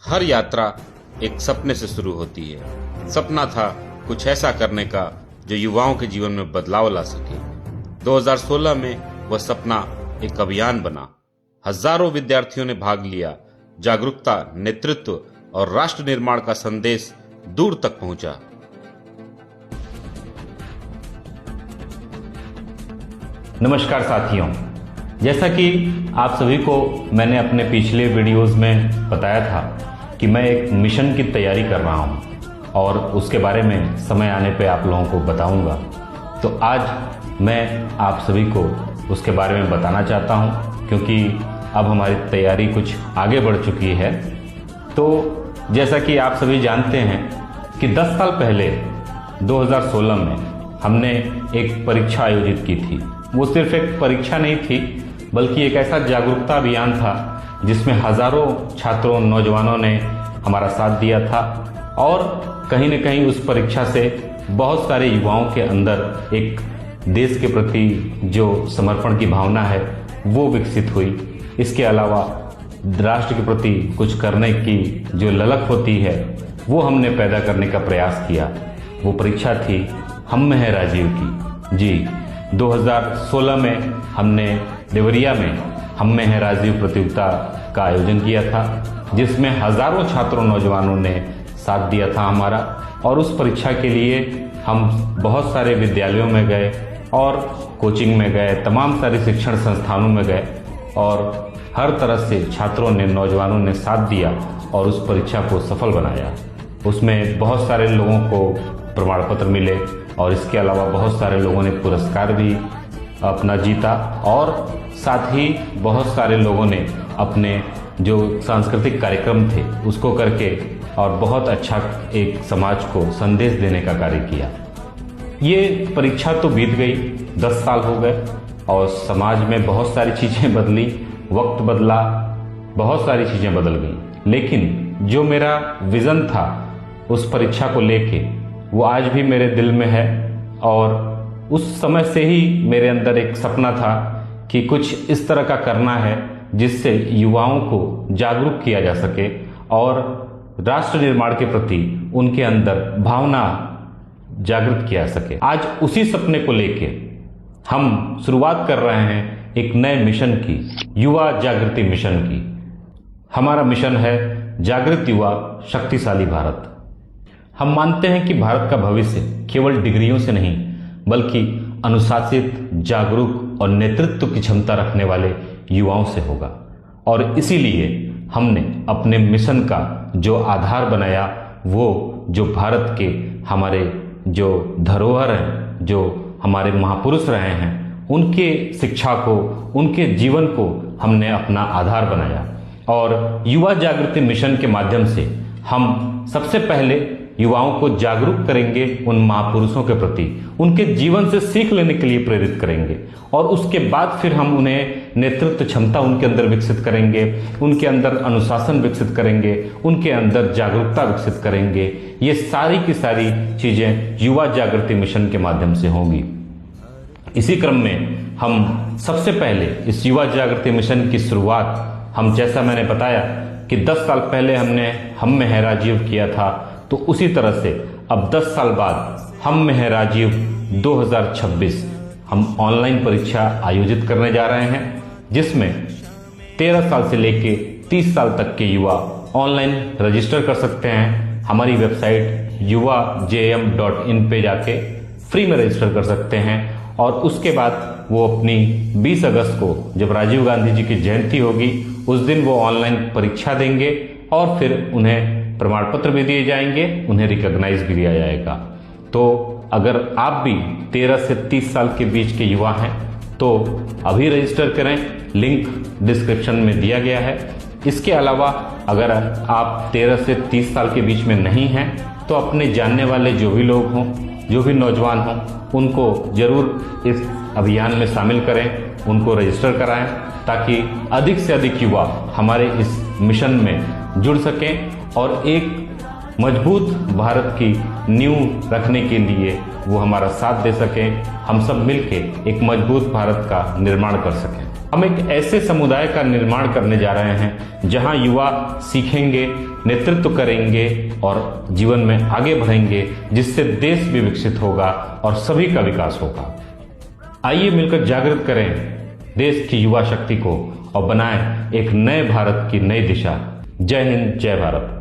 हर यात्रा एक सपने से शुरू होती है। सपना था कुछ ऐसा करने का जो युवाओं के जीवन में बदलाव ला सके। 2016 में वह सपना एक अभियान बना। हजारों विद्यार्थियों ने भाग लिया। जागरूकता, नेतृत्व और राष्ट्र निर्माण का संदेश दूर तक पहुंचा। नमस्कार साथियों, जैसा कि आप सभी को मैंने अपने पिछले वीडियोस में बताया था कि मैं एक मिशन की तैयारी कर रहा हूं और उसके बारे में समय आने पे आप लोगों को बताऊंगा। तो आज मैं आप सभी को उसके बारे में बताना चाहता हूं क्योंकि अब हमारी तैयारी कुछ आगे बढ़ चुकी है। तो जैसा कि आप सभी जानते हैं कि 10 साल पहले 2016 में हमने एक परीक्षा आयोजित की थी। वो सिर्फ एक परीक्षा नहीं थी बल्कि एक ऐसा जागरूकता अभियान था जिसमें हजारों छात्रों, नौजवानों ने हमारा साथ दिया था और कहीं न कहीं उस परीक्षा से बहुत सारे युवाओं के अंदर एक देश के प्रति जो समर्पण की भावना है वो विकसित हुई। इसके अलावा राष्ट्र के प्रति कुछ करने की जो ललक होती है वो हमने पैदा करने का प्रयास किया। वो परीक्षा थी हम में है राजीव की। जी, 2016 में हमने देवरिया में हम में है राजीव प्रतियोगिता का आयोजन किया था जिसमें हजारों छात्रों, नौजवानों ने साथ दिया था हमारा। और उस परीक्षा के लिए हम बहुत सारे विद्यालयों में गए और कोचिंग में गए, तमाम सारे शिक्षण संस्थानों में गए और हर तरह से छात्रों ने, नौजवानों ने साथ दिया और उस परीक्षा को सफल बनाया। उसमें बहुत सारे लोगों को प्रमाण पत्र मिले और इसके अलावा बहुत सारे लोगों ने पुरस्कार भी अपना जीता और साथ ही बहुत सारे लोगों ने अपने जो सांस्कृतिक कार्यक्रम थे उसको करके और बहुत अच्छा एक समाज को संदेश देने का कार्य किया। ये परीक्षा तो बीत गई, 10 साल हो गए और समाज में बहुत सारी चीज़ें बदली, वक्त बदला, बहुत सारी चीज़ें बदल गई। लेकिन जो मेरा विज़न था उस परीक्षा को लेके वो आज भी मेरे दिल में है और उस समय से ही मेरे अंदर एक सपना था कि कुछ इस तरह का करना है जिससे युवाओं को जागरूक किया जा सके और राष्ट्र निर्माण के प्रति उनके अंदर भावना जागृत किया जा सके। आज उसी सपने को लेके हम शुरुआत कर रहे हैं एक नए मिशन की, युवा जागृति मिशन की। हमारा मिशन है जागृत युवा, शक्तिशाली भारत। हम मानते हैं कि भारत का भविष्य केवल डिग्रियों से नहीं बल्कि अनुशासित, जागरूक और नेतृत्व की क्षमता रखने वाले युवाओं से होगा। और इसीलिए हमने अपने मिशन का जो आधार बनाया वो जो भारत के हमारे जो धरोहर हैं, जो हमारे महापुरुष रहे हैं, उनके शिक्षा को, उनके जीवन को हमने अपना आधार बनाया। और युवा जागृति मिशन के माध्यम से हम सबसे पहले युवाओं को जागरूक करेंगे उन महापुरुषों के प्रति, उनके जीवन से सीख लेने के लिए प्रेरित करेंगे और उसके बाद फिर हम उन्हें नेतृत्व क्षमता उनके अंदर विकसित करेंगे, उनके अंदर अनुशासन विकसित करेंगे, उनके अंदर जागरूकता विकसित करेंगे। ये सारी की सारी चीजें युवा जागृति मिशन के माध्यम से होंगी। इसी क्रम में हम सबसे पहले इस युवा जागृति मिशन की शुरुआत हम, जैसा मैंने बताया कि 10 साल पहले हमने हम में है राजीव किया था, तो उसी तरह से अब 10 साल बाद हम में है राजीव 2026 हम ऑनलाइन परीक्षा आयोजित करने जा रहे हैं जिसमें 13 साल से लेके 30 साल तक के युवा ऑनलाइन रजिस्टर कर सकते हैं। हमारी वेबसाइट yuvajm.in पे जाके फ्री में रजिस्टर कर सकते हैं और उसके बाद वो अपनी 20 अगस्त को जब राजीव गांधी जी की जयंती होगी उस दिन वो ऑनलाइन परीक्षा देंगे और फिर उन्हें प्रमाण पत्र भी दिए जाएंगे, उन्हें रिकॉग्नाइज भी दिया जाएगा। तो अगर आप भी 13 से 30 साल के बीच के युवा हैं तो अभी रजिस्टर करें, लिंक डिस्क्रिप्शन में दिया गया है। इसके अलावा अगर आप 13 से 30 साल के बीच में नहीं हैं तो अपने जानने वाले जो भी लोग हों, जो भी नौजवान हों, उनको जरूर इस अभियान में शामिल करें, उनको रजिस्टर कराएं ताकि अधिक से अधिक युवा हमारे इस मिशन में जुड़ सकें और एक मजबूत भारत की नींव रखने के लिए वो हमारा साथ दे सकें। हम सब मिलके एक मजबूत भारत का निर्माण कर सकें। हम एक ऐसे समुदाय का निर्माण करने जा रहे हैं जहां युवा सीखेंगे, नेतृत्व करेंगे और जीवन में आगे बढ़ेंगे, जिससे देश भी विकसित होगा और सभी का विकास होगा। आइए मिलकर जागृत करें देश की युवा शक्ति को और बनाएं एक नए भारत की नई दिशा। जय हिंद, जय भारत।